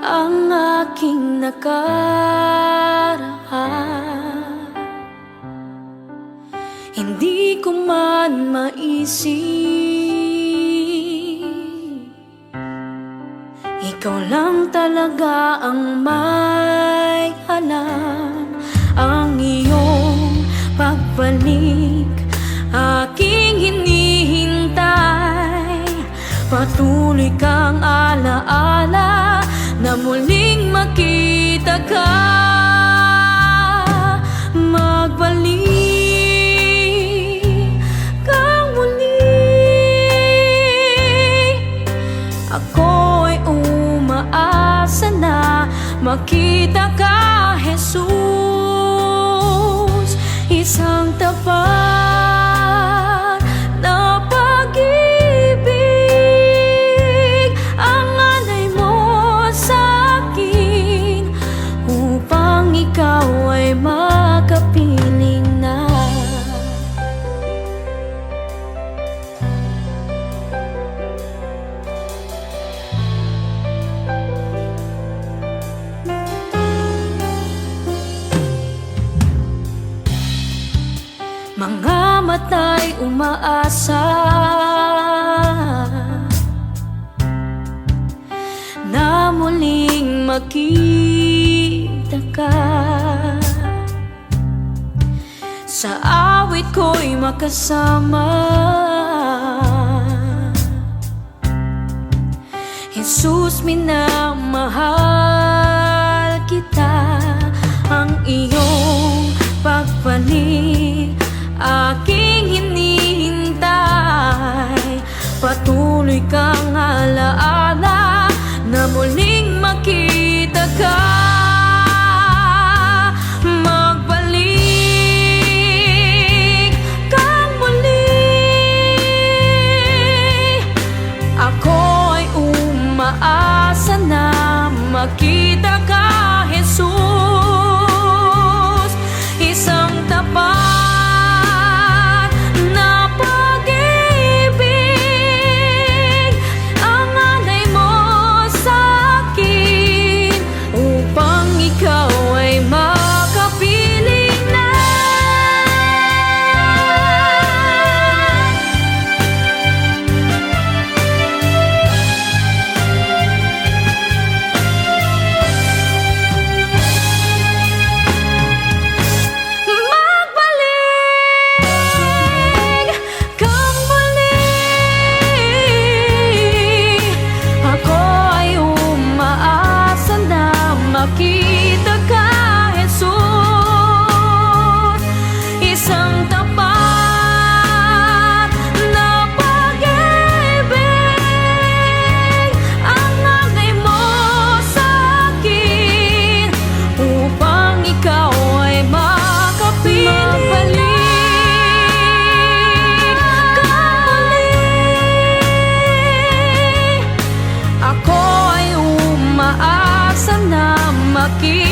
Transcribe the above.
ang aking nakaraan. Hindi ko man maisip, ikaw lang talaga ang may alam. Ang iyong pagbalik aking hinihintay. Patuloy kang alaala na muling makita ka. Magbalik kang muli. Ako'y umaasa na makita ka, Jesus. Isang tapat na pag-ibig ang alay mo sa'kin, upang ikaw ay makapiling na. Mga mata'y umaasa na muling makita ka. Sa awit ko'y makasama. Jesus, minamahal kita. Ang iyong pagbalik aking hinihintay. Patuloy kang alaala na muling makita ka. Magbalik kang muli. Ako'y umaasa na makita ka, Jesus. Isang tapat na pag-ibig ang alay mo sa'kin, upang ikaw ay makapiling na. Makita ka, Jesus. Isang tapat na pag-ibig ang alay mo sa'kin, upang ikaw ay makapiling. Magbalik kang muli. Ako ay umaasa na makita